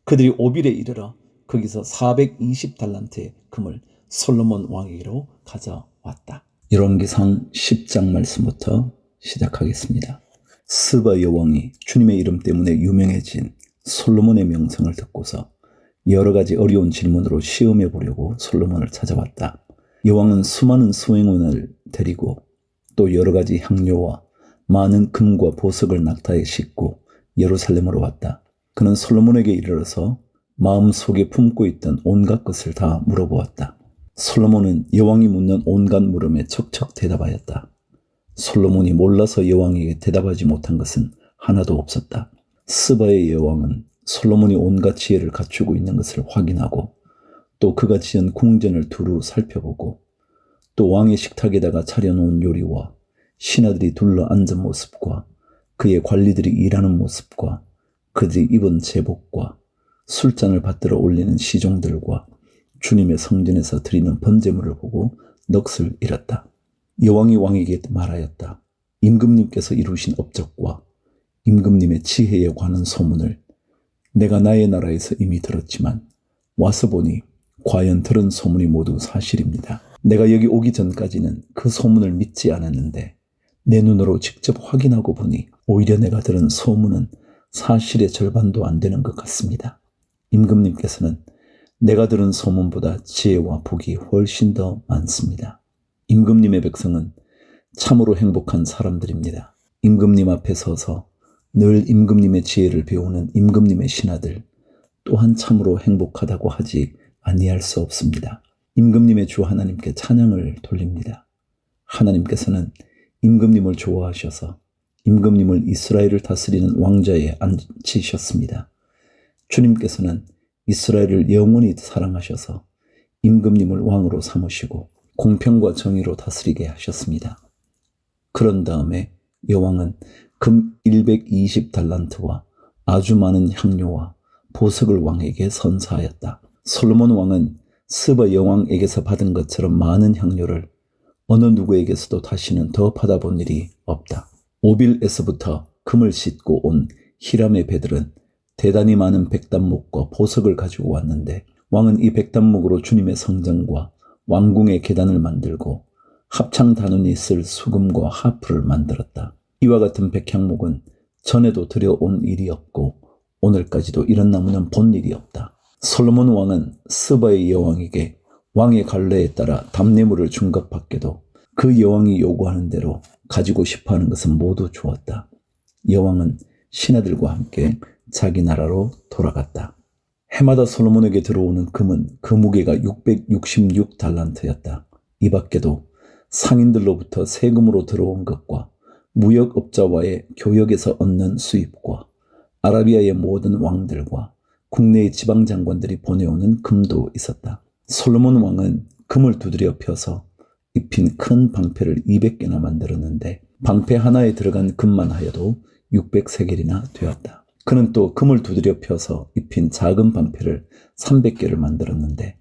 그들이 오빌에 이르러 거기서 420달란트의 금을 솔로몬 왕에게로 가져왔다. 열왕기상 10장 말씀부터 시작하겠습니다. 스바 여왕이 주님의 이름 때문에 유명해진 솔로몬의 명성을 듣고서 여러 가지 어려운 질문으로 시험해 보려고 솔로몬을 찾아왔다. 여왕은 수많은 수행원을 데리고 또 여러 가지 향료와 많은 금과 보석을 낙타에 싣고 예루살렘으로 왔다. 그는 솔로몬에게 이르러서 마음속에 품고 있던 온갖 것을 다 물어보았다. 솔로몬은 여왕이 묻는 온갖 물음에 척척 대답하였다. 솔로몬이 몰라서 여왕에게 대답하지 못한 것은 하나도 없었다. 스바의 여왕은 솔로몬이 온갖 지혜를 갖추고 있는 것을 확인하고 또 그가 지은 궁전을 두루 살펴보고 또 왕의 식탁에다가 차려놓은 요리와 신하들이 둘러 앉은 모습과 그의 관리들이 일하는 모습과 그들이 입은 제복과 술잔을 받들어 올리는 시종들과 주님의 성전에서 드리는 번제물을 보고 넋을 잃었다. 여왕이 왕에게 말하였다. 임금님께서 이루신 업적과 임금님의 지혜에 관한 소문을 내가 나의 나라에서 이미 들었지만 와서 보니 과연 들은 소문이 모두 사실입니다. 내가 여기 오기 전까지는 그 소문을 믿지 않았는데 내 눈으로 직접 확인하고 보니 오히려 내가 들은 소문은 사실의 절반도 안 되는 것 같습니다. 임금님께서는 내가 들은 소문보다 지혜와 복이 훨씬 더 많습니다. 임금님의 백성은 참으로 행복한 사람들입니다. 임금님 앞에 서서 늘 임금님의 지혜를 배우는 임금님의 신하들 또한 참으로 행복하다고 하지 아니할 수 없습니다. 임금님의 주 하나님께 찬양을 돌립니다. 하나님께서는 임금님을 좋아하셔서 임금님을 이스라엘을 다스리는 왕좌에 앉히셨습니다. 주님께서는 이스라엘을 영원히 사랑하셔서 임금님을 왕으로 삼으시고 공평과 정의로 다스리게 하셨습니다. 그런 다음에 여왕은 금 120달란트와 아주 많은 향료와 보석을 왕에게 선사하였다. 솔로몬 왕은 스바 여왕에게서 받은 것처럼 많은 향료를 어느 누구에게서도 다시는 더 받아본 일이 없다. 오빌에서부터 금을 싣고 온 히람의 배들은 대단히 많은 백단목과 보석을 가지고 왔는데 왕은 이 백단목으로 주님의 성전과 왕궁의 계단을 만들고 합창단원이 쓸 수금과 하프를 만들었다. 이와 같은 백향목은 전에도 들여온 일이 없고 오늘까지도 이런 나무는 본 일이 없다. 솔로몬 왕은 스바의 여왕에게 왕의 관례에 따라 답례물을 중갑받게도 그 여왕이 요구하는 대로 가지고 싶어하는 것은 모두 주었다. 여왕은 신하들과 함께 자기 나라로 돌아갔다. 해마다 솔로몬에게 들어오는 금은 그 무게가 666달란트였다. 이 밖에도 상인들로부터 세금으로 들어온 것과 무역업자와의 교역에서 얻는 수입과 아라비아의 모든 왕들과 국내의 지방장관들이 보내오는 금도 있었다. 솔로몬 왕은 금을 두드려 펴서 입힌 큰 방패를 200개나 만들었는데 방패 하나에 들어간 금만 하여도 600세겔이나 되었다. 그는 또 금을 두드려 펴서 입힌 작은 방패를 300개를 만들었는데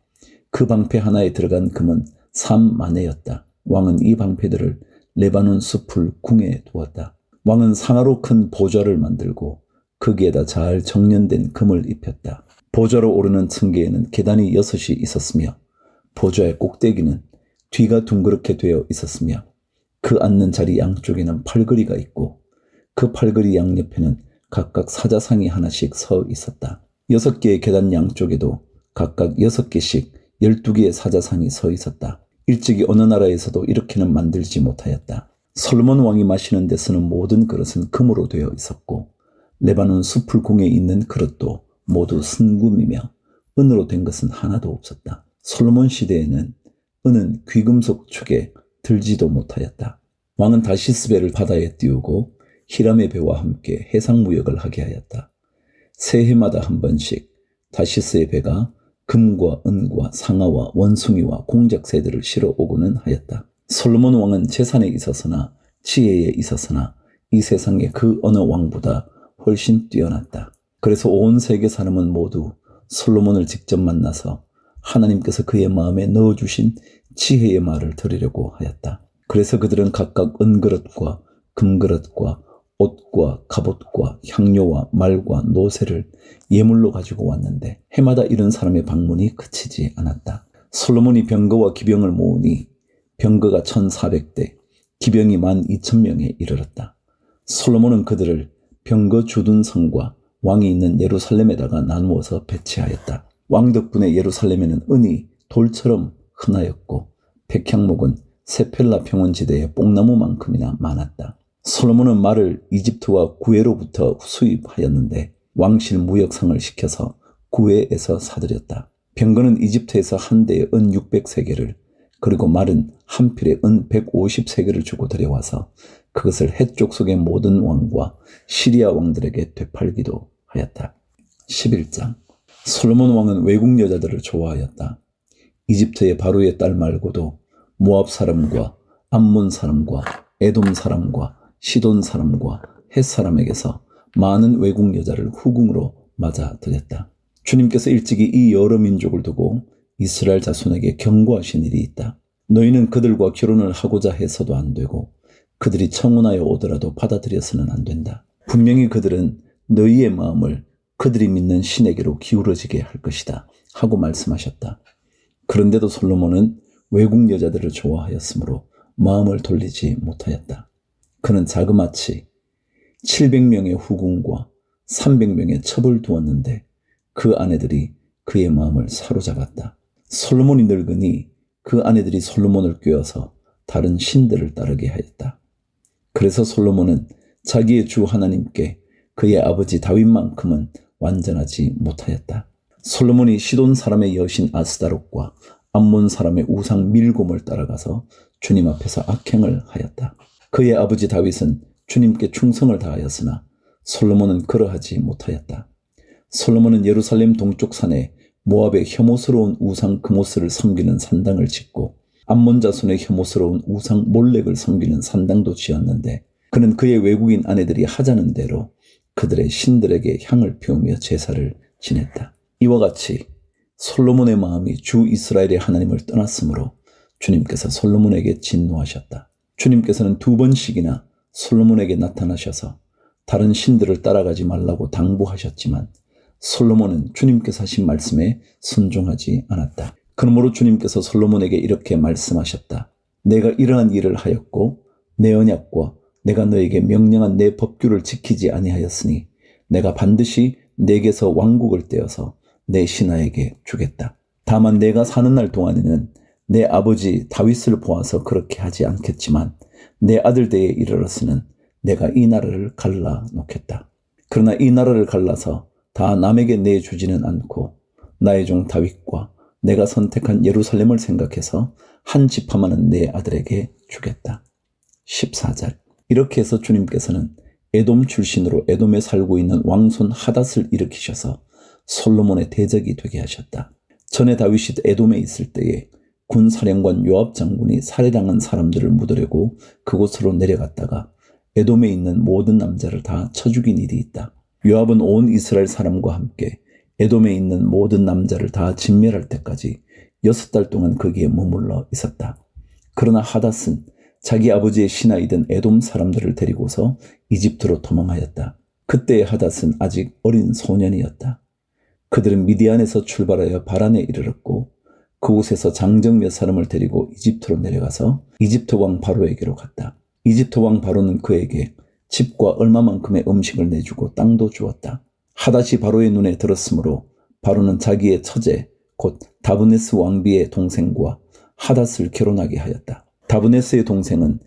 그 방패 하나에 들어간 금은 3만회였다. 왕은 이 방패들을 레바논 숲을 궁에 두었다. 왕은 상하로 큰 보좌를 만들고 거기에다 잘 정련된 금을 입혔다. 보좌로 오르는 층계에는 계단이 6이 있었으며 보좌의 꼭대기는 뒤가 둥그렇게 되어 있었으며 그 앉는 자리 양쪽에는 팔걸이가 있고 그 팔걸이 양옆에는 각각 사자상이 하나씩 서 있었다. 6개의 계단 양쪽에도 각각 6개씩 12개의 사자상이 서 있었다. 일찍이 어느 나라에서도 이렇게는 만들지 못하였다. 솔로몬 왕이 마시는 데 쓰는 모든 그릇은 금으로 되어 있었고 레바논 숲을 궁에 있는 그릇도 모두 순금이며 은으로 된 것은 하나도 없었다. 솔로몬 시대에는 은은 귀금속 축에 들지도 못하였다. 왕은 다시스 배를 바다에 띄우고 히람의 배와 함께 해상 무역을 하게 하였다. 새해마다 한 번씩 다시스의 배가 금과 은과 상아와 원숭이와 공작새들을 실어 오고는 하였다. 솔로몬 왕은 재산에 있어서나 지혜에 있어서나 이 세상의 그 어느 왕보다 훨씬 뛰어났다. 그래서 온 세계 사람은 모두 솔로몬을 직접 만나서 하나님께서 그의 마음에 넣어주신 지혜의 말을 들으려고 하였다. 그래서 그들은 각각 은그릇과 금그릇과 옷과 갑옷과 향료와 말과 노새를 예물로 가지고 왔는데 해마다 이런 사람의 방문이 그치지 않았다. 솔로몬이 병거와 기병을 모으니 병거가 1400대, 기병이 12,000명에 이르렀다. 솔로몬은 그들을 병거 주둔 성과 왕이 있는 예루살렘에다가 나누어서 배치하였다. 왕 덕분에 예루살렘에는 은이 돌처럼 흔하였고 백향목은 세펠라 평원지대의 뽕나무만큼이나 많았다. 솔로몬은 말을 이집트와 구에로부터 수입하였는데 왕실 무역상을 시켜서 구에에서 사들였다. 병거는 이집트에서 한 대에 은 600세겔을 그리고 말은 한 필에 은 150세겔을 주고 들여와서 그것을 해쪽 속의 모든 왕과 시리아 왕들에게 되팔기도 하였다. 11장. 솔로몬 왕은 외국 여자들을 좋아하였다. 이집트의 바로의 딸 말고도 모압 사람과 암몬 사람과 에돔 사람과 시돈 사람과 헷 사람에게서 많은 외국 여자를 후궁으로 맞아 들였다. 주님께서 일찍이 이 여러 민족을 두고 이스라엘 자손에게 경고하신 일이 있다. 너희는 그들과 결혼을 하고자 해서도 안 되고 그들이 청혼하여 오더라도 받아들여서는 안 된다. 분명히 그들은 너희의 마음을 그들이 믿는 신에게로 기울어지게 할 것이다 하고 말씀하셨다. 그런데도 솔로몬은 외국 여자들을 좋아하였으므로 마음을 돌리지 못하였다. 그는 자그마치 700명의 후궁과 300명의 첩을 두었는데 그 아내들이 그의 마음을 사로잡았다. 솔로몬이 늙으니 그 아내들이 솔로몬을 꾀어서 다른 신들을 따르게 하였다. 그래서 솔로몬은 자기의 주 하나님께 그의 아버지 다윗만큼은 완전하지 못하였다. 솔로몬이 시돈 사람의 여신 아스다롯과 암몬 사람의 우상 밀곰을 따라가서 주님 앞에서 악행을 하였다. 그의 아버지 다윗은 주님께 충성을 다하였으나 솔로몬은 그러하지 못하였다. 솔로몬은 예루살렘 동쪽 산에 모압의 혐오스러운 우상 그모스를 섬기는 산당을 짓고 암몬 자손의 혐오스러운 우상 몰렉을 섬기는 산당도 지었는데 그는 그의 외국인 아내들이 하자는 대로 그들의 신들에게 향을 피우며 제사를 지냈다. 이와 같이 솔로몬의 마음이 주 이스라엘의 하나님을 떠났으므로 주님께서 솔로몬에게 진노하셨다. 주님께서는 2번씩이나 솔로몬에게 나타나셔서 다른 신들을 따라가지 말라고 당부하셨지만 솔로몬은 주님께서 하신 말씀에 순종하지 않았다. 그러므로 주님께서 솔로몬에게 이렇게 말씀하셨다. 내가 이러한 일을 하였고 내 언약과 내가 너에게 명령한 내 법규를 지키지 아니하였으니 내가 반드시 내게서 왕국을 떼어서 내 신하에게 주겠다. 다만 내가 사는 날 동안에는 내 아버지 다윗을 보아서 그렇게 하지 않겠지만 내 아들 때에 이르러서는 내가 이 나라를 갈라 놓겠다. 그러나 이 나라를 갈라서 다 남에게 내주지는 않고 나의 종 다윗과 내가 선택한 예루살렘을 생각해서 한 지파만은 내 아들에게 주겠다. 14절. 이렇게 해서 주님께서는 에돔 출신으로 에돔에 살고 있는 왕손 하닷을 일으키셔서 솔로몬의 대적이 되게 하셨다. 전에 다윗이 에돔에 있을 때에 군사령관 요압 장군이 살해당한 사람들을 묻으려고 그곳으로 내려갔다가 에돔에 있는 모든 남자를 다 쳐 죽인 일이 있다. 요압은 온 이스라엘 사람과 함께 에돔에 있는 모든 남자를 다 진멸할 때까지 6달 동안 거기에 머물러 있었다. 그러나 하닷은 자기 아버지의 신하이던 에돔 사람들을 데리고서 이집트로 도망하였다. 그때의 하닷은 아직 어린 소년이었다. 그들은 미디안에서 출발하여 바란에 이르렀고 그곳에서 장정 몇 사람을 데리고 이집트로 내려가서 이집트 왕 바로에게로 갔다. 이집트 왕 바로는 그에게 집과 얼마만큼의 음식을 내주고 땅도 주었다. 하닷이 바로의 눈에 들었으므로 바로는 자기의 처제 곧 다브네스 왕비의 동생과 하닷을 결혼하게 하였다. 다브네스의 동생은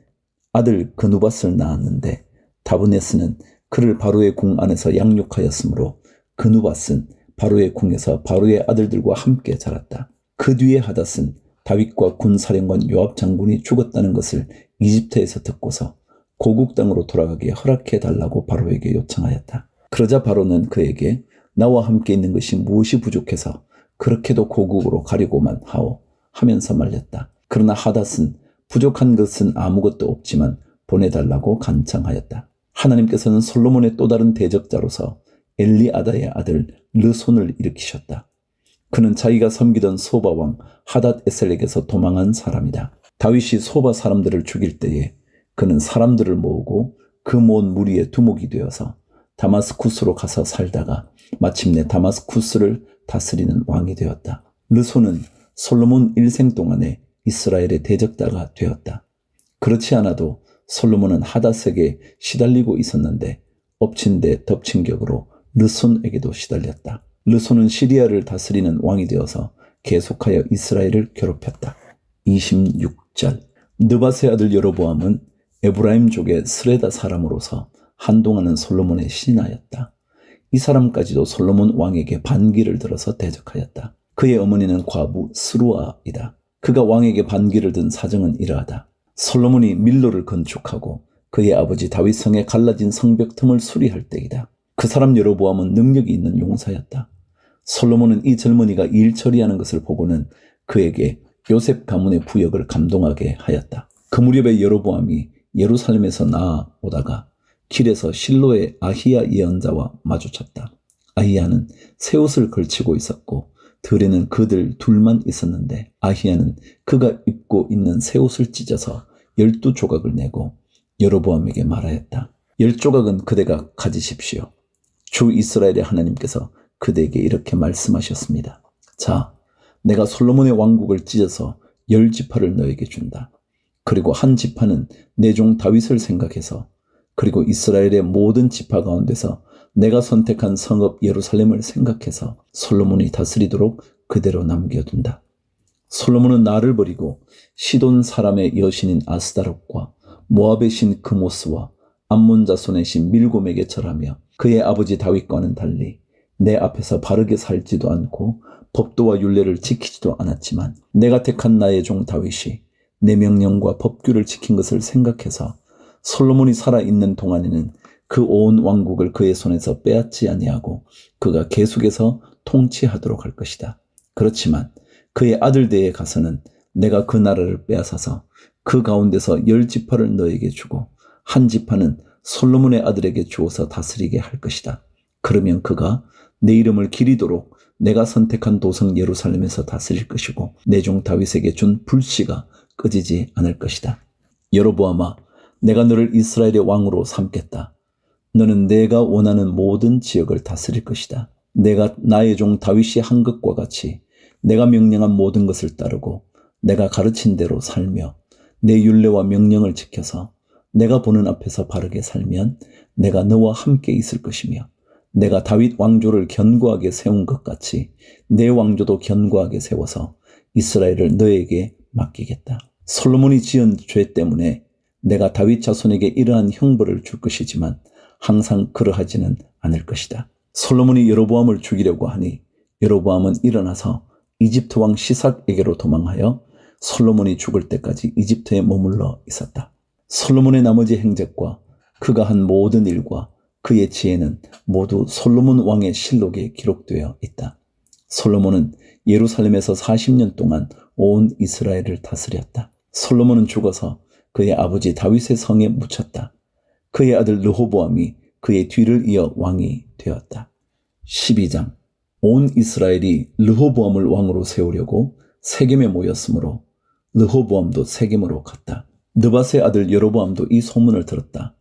아들 그누밧을 낳았는데 다브네스는 그를 바로의 궁 안에서 양육하였으므로 그누밧은 바로의 궁에서 바로의 아들들과 함께 자랐다. 그 뒤에 하닷은 다윗과 군사령관 요압 장군이 죽었다는 것을 이집트에서 듣고서 고국 땅으로 돌아가게 허락해 달라고 바로에게 요청하였다. 그러자 바로는 그에게 나와 함께 있는 것이 무엇이 부족해서 그렇게도 고국으로 가려고만 하오 하면서 말렸다. 그러나 하닷은 부족한 것은 아무것도 없지만 보내달라고 간청하였다. 하나님께서는 솔로몬의 또 다른 대적자로서 엘리아다의 아들 르손을 일으키셨다. 그는 자기가 섬기던 소바 왕 하닷 에셀에게서 도망한 사람이다. 다윗이 소바 사람들을 죽일 때에 그는 사람들을 모으고 그 모은 무리의 두목이 되어서 다마스쿠스로 가서 살다가 마침내 다마스쿠스를 다스리는 왕이 되었다. 르손은 솔로몬 일생 동안에 이스라엘의 대적자가 되었다. 그렇지 않아도 솔로몬은 하닷에게 시달리고 있었는데 엎친 데 덮친 격으로 르손에게도 시달렸다. 르손은 시리아를 다스리는 왕이 되어서 계속하여 이스라엘을 괴롭혔다. 26절 느밧의 아들 여로보암은 에브라임족의 스레다 사람으로서 한동안은 솔로몬의 신하였다. 이 사람까지도 솔로몬 왕에게 반기를 들어서 대적하였다. 그의 어머니는 과부 스루아이다. 그가 왕에게 반기를 든 사정은 이러하다. 솔로몬이 밀로를 건축하고 그의 아버지 다윗 성에 갈라진 성벽 틈을 수리할 때이다. 그 사람 여로보암은 능력이 있는 용사였다. 솔로몬은 이 젊은이가 일 처리하는 것을 보고는 그에게 요셉 가문의 부역을 감동하게 하였다. 그 무렵에 여로보암이 예루살렘에서 나아오다가 길에서 실로의 아히야 예언자와 마주쳤다. 아히야는 새 옷을 걸치고 있었고 들에는 그들 둘만 있었는데 아히야는 그가 입고 있는 새 옷을 찢어서 12조각을 내고 여로보암에게 말하였다. 10조각은 그대가 가지십시오. 주 이스라엘의 하나님께서 그대에게 이렇게 말씀하셨습니다. 자, 내가 솔로몬의 왕국을 찢어서 10지파를 너에게 준다. 그리고 한 지파는 내 종 다윗을 생각해서 그리고 이스라엘의 모든 지파 가운데서 내가 선택한 성읍 예루살렘을 생각해서 솔로몬이 다스리도록 그대로 남겨둔다. 솔로몬은 나를 버리고 시돈 사람의 여신인 아스다롯과 모압의 신 그모스와 암몬 자손의 신 밀곰에게 절하며 그의 아버지 다윗과는 달리 내 앞에서 바르게 살지도 않고 법도와 율례를 지키지도 않았지만 내가 택한 나의 종 다윗이 내 명령과 법규를 지킨 것을 생각해서 솔로몬이 살아있는 동안에는 그 온 왕국을 그의 손에서 빼앗지 아니하고 그가 계속해서 통치하도록 할 것이다. 그렇지만 그의 아들대에 가서는 내가 그 나라를 빼앗아서 그 가운데서 10지파를 너에게 주고 한 지파는 솔로몬의 아들에게 주어서 다스리게 할 것이다. 그러면 그가 내 이름을 기리도록 내가 선택한 도성 예루살렘에서 다스릴 것이고 내 종 다윗에게 준 불씨가 꺼지지 않을 것이다. 여로보암아, 내가 너를 이스라엘의 왕으로 삼겠다. 너는 내가 원하는 모든 지역을 다스릴 것이다. 내가 나의 종 다윗이 한 것과 같이 내가 명령한 모든 것을 따르고 내가 가르친 대로 살며 내 율례와 명령을 지켜서 내가 보는 앞에서 바르게 살면 내가 너와 함께 있을 것이며 내가 다윗 왕조를 견고하게 세운 것 같이 내 왕조도 견고하게 세워서 이스라엘을 너에게 맡기겠다. 솔로몬이 지은 죄 때문에 내가 다윗 자손에게 이러한 형벌을 줄 것이지만 항상 그러하지는 않을 것이다. 솔로몬이 여로보암을 죽이려고 하니 여로보암은 일어나서 이집트 왕 시삭에게로 도망하여 솔로몬이 죽을 때까지 이집트에 머물러 있었다. 솔로몬의 나머지 행적과 그가 한 모든 일과 그의 지혜는 모두 솔로몬 왕의 실록에 기록되어 있다. 솔로몬은 예루살렘에서 40년 동안 온 이스라엘을 다스렸다. 솔로몬은 죽어서 그의 아버지 다윗의 성에 묻혔다. 그의 아들 르호보암이 그의 뒤를 이어 왕이 되었다. 12장. 온 이스라엘이 르호보암을 왕으로 세우려고 세겜에 모였으므로 르호보암도 세겜으로 갔다. 느밧의 아들 여로보암도 이 소문을 들었다.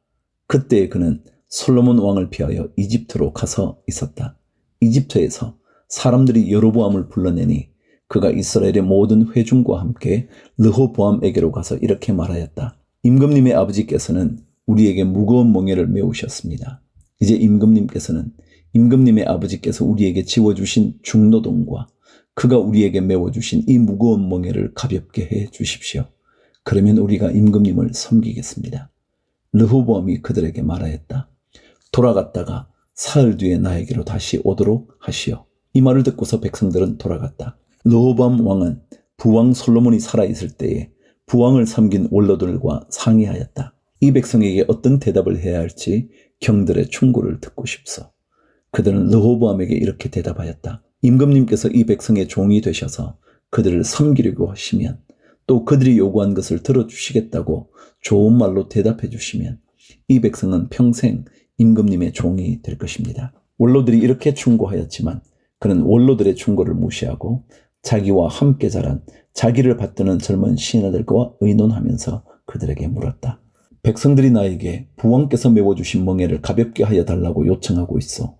그때 그는 솔로몬 왕을 피하여 이집트로 가서 있었다. 이집트에서 사람들이 여로보암을 불러내니 그가 이스라엘의 모든 회중과 함께 르호보암에게로 가서 이렇게 말하였다. 임금님의 아버지께서는 우리에게 무거운 멍에를 메우셨습니다. 이제 임금님께서는 임금님의 아버지께서 우리에게 지워주신 중노동과 그가 우리에게 메워주신 이 무거운 멍에를 가볍게 해 주십시오. 그러면 우리가 임금님을 섬기겠습니다. 르호보암이 그들에게 말하였다. 돌아갔다가 사흘 뒤에 나에게로 다시 오도록 하시오. 이 말을 듣고서 백성들은 돌아갔다. 르호보암 왕은 부왕 솔로몬이 살아있을 때에 부왕을 섬긴 원로들과 상의하였다. 이 백성에게 어떤 대답을 해야 할지 경들의 충고를 듣고 싶소. 그들은 르호보암에게 이렇게 대답하였다. 임금님께서 이 백성의 종이 되셔서 그들을 섬기려고 하시면 또 그들이 요구한 것을 들어주시겠다고 좋은 말로 대답해 주시면 이 백성은 평생 임금님의 종이 될 것입니다. 원로들이 이렇게 충고하였지만 그는 원로들의 충고를 무시하고 자기와 함께 자란 자기를 받드는 젊은 신하들과 의논하면서 그들에게 물었다. 백성들이 나에게 부왕께서 메워주신 멍에를 가볍게 하여 달라고 요청하고 있어.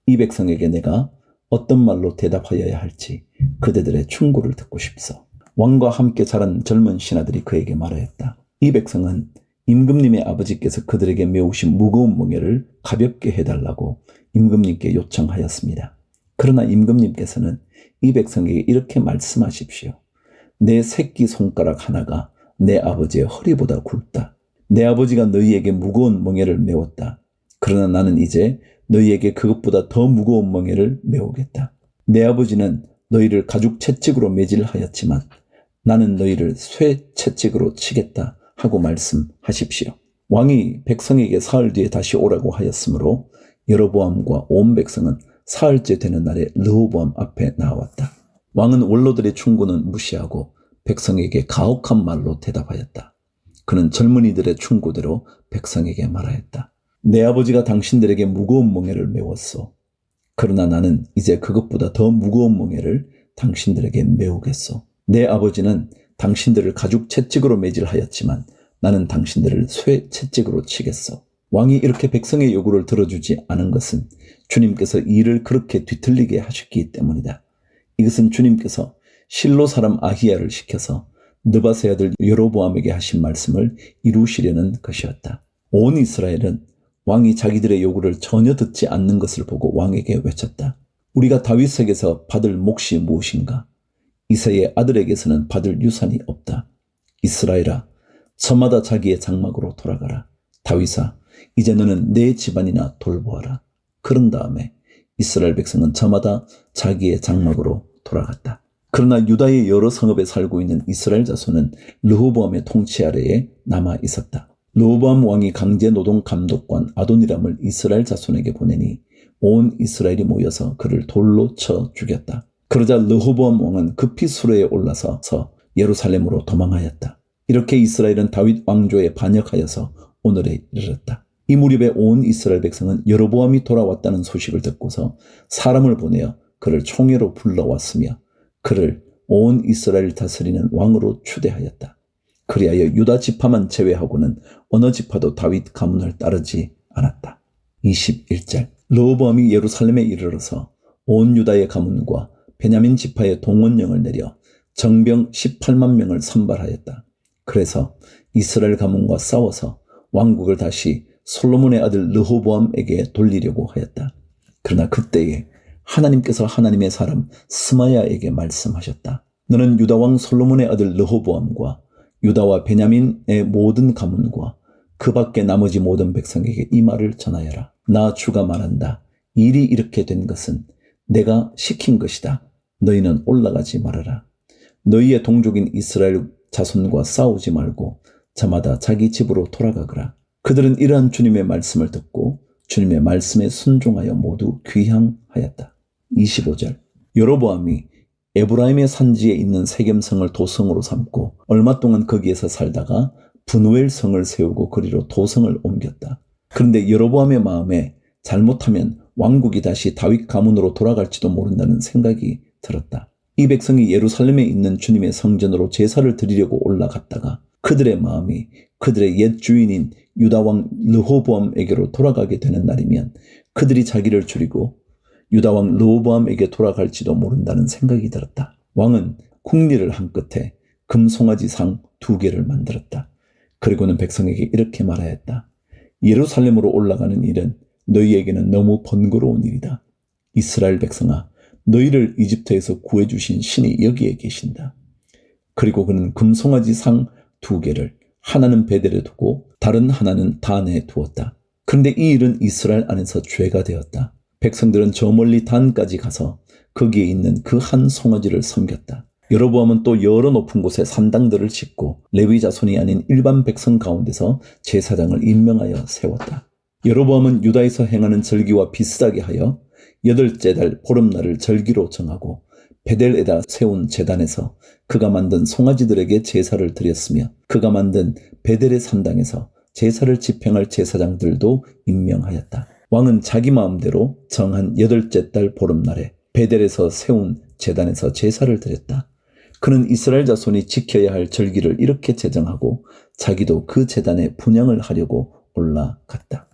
이 백성에게 내가 어떤 말로 대답하여야 할지 그대들의 충고를 듣고 싶소. 왕과 함께 자란 젊은 신하들이 그에게 말하였다. 이 백성은 임금님의 아버지께서 그들에게 메우신 무거운 멍에를 가볍게 해달라고 임금님께 요청하였습니다. 그러나 임금님께서는 이 백성에게 이렇게 말씀하십시오. 내 새끼 손가락 하나가 내 아버지의 허리보다 굵다. 내 아버지가 너희에게 무거운 멍에를 메웠다. 그러나 나는 이제 너희에게 그것보다 더 무거운 멍에를 메우겠다. 내 아버지는 너희를 가죽 채찍으로 매질하였지만 나는 너희를 쇠 채찍으로 치겠다 하고 말씀하십시오. 왕이 백성에게 사흘 뒤에 다시 오라고 하였으므로 여로보암과 온 백성은 사흘째 되는 날에 르호보암 앞에 나왔다. 왕은 원로들의 충고는 무시하고 백성에게 가혹한 말로 대답하였다. 그는 젊은이들의 충고대로 백성에게 말하였다. 내 아버지가 당신들에게 무거운 멍에를 메웠소. 그러나 나는 이제 그것보다 더 무거운 멍에를 당신들에게 메우겠소. 내 아버지는 당신들을 가죽 채찍으로 매질하였지만 나는 당신들을 쇠 채찍으로 치겠소. 왕이 이렇게 백성의 요구를 들어주지 않은 것은 주님께서 일을 그렇게 뒤틀리게 하셨기 때문이다. 이것은 주님께서 실로 사람 아히야를 시켜서 느밧의 아들 여로보암에게 하신 말씀을 이루시려는 것이었다. 온 이스라엘은 왕이 자기들의 요구를 전혀 듣지 않는 것을 보고 왕에게 외쳤다. 우리가 다윗에게서 받을 몫이 무엇인가? 이새의 아들에게서는 받을 유산이 없다. 이스라엘아, 저마다 자기의 장막으로 돌아가라. 다윗아, 이제 너는 내 집안이나 돌보아라. 그런 다음에 이스라엘 백성은 저마다 자기의 장막으로 돌아갔다. 그러나 유다의 여러 성읍에 살고 있는 이스라엘 자손은 르호보암의 통치 아래에 남아 있었다. 르호보암 왕이 강제 노동 감독관 아도니람을 이스라엘 자손에게 보내니 온 이스라엘이 모여서 그를 돌로 쳐 죽였다. 그러자 르호보암 왕은 급히 수레에 올라서 예루살렘으로 도망하였다. 이렇게 이스라엘은 다윗 왕조에 반역하여서 오늘에 이르렀다. 이 무렵에 온 이스라엘 백성은 여로보암이 돌아왔다는 소식을 듣고서 사람을 보내어 그를 총회로 불러왔으며 그를 온 이스라엘 다스리는 왕으로 추대하였다. 그리하여 유다 지파만 제외하고는 어느 지파도 다윗 가문을 따르지 않았다. 21절. 르호보암이 예루살렘에 이르러서 온 유다의 가문과 베냐민 지파의 동원령을 내려 정병 18만 명을 선발하였다. 그래서 이스라엘 가문과 싸워서 왕국을 다시 솔로몬의 아들 르호보암에게 돌리려고 하였다. 그러나 그때에 하나님께서 하나님의 사람 스마야에게 말씀하셨다. 너는 유다 왕 솔로몬의 아들 르호보암과 유다와 베냐민의 모든 가문과 그 밖에 나머지 모든 백성에게 이 말을 전하여라. 나 주가 말한다. 일이 이렇게 된 것은 내가 시킨 것이다. 너희는 올라가지 말아라. 너희의 동족인 이스라엘 자손과 싸우지 말고 저마다 자기 집으로 돌아가거라. 그들은 이러한 주님의 말씀을 듣고 주님의 말씀에 순종하여 모두 귀향하였다. 25절. 여로보암이 에브라임의 산지에 있는 세겜성을 도성으로 삼고 얼마 동안 거기에서 살다가 분우엘 성을 세우고 그리로 도성을 옮겼다. 그런데 여로보암의 마음에 잘못하면 왕국이 다시 다윗 가문으로 돌아갈지도 모른다는 생각이 들었다. 이 백성이 예루살렘에 있는 주님의 성전으로 제사를 드리려고 올라갔다가 그들의 마음이 그들의 옛 주인인 유다왕 르호보암에게로 돌아가게 되는 날이면 그들이 자기를 줄이고 유다왕 르호보암에게 돌아갈지도 모른다는 생각이 들었다. 왕은 궁리를 한 끝에 금송아지상 2개를 만들었다. 그리고는 백성에게 이렇게 말하였다. 예루살렘으로 올라가는 일은 너희에게는 너무 번거로운 일이다. 이스라엘 백성아, 너희를 이집트에서 구해주신 신이 여기에 계신다. 그리고 그는 금송아지 상 2개를 하나는 베델에 두고 다른 하나는 단에 두었다. 그런데 이 일은 이스라엘 안에서 죄가 되었다. 백성들은 저 멀리 단까지 가서 거기에 있는 그 한 송아지를 섬겼다. 여로보암은 또 여러 높은 곳에 산당들을 짓고 레위 자손이 아닌 일반 백성 가운데서 제사장을 임명하여 세웠다. 여로보암은 유다에서 행하는 절기와 비슷하게 하여 8째 달 보름날을 절기로 정하고 베델에다 세운 제단에서 그가 만든 송아지들에게 제사를 드렸으며 그가 만든 베델의 산당에서 제사를 집행할 제사장들도 임명하였다. 왕은 자기 마음대로 정한 8째 달 보름날에 베델에서 세운 제단에서 제사를 드렸다. 그는 이스라엘 자손이 지켜야 할 절기를 이렇게 제정하고 자기도 그 제단에 분향을 하려고 올라갔다.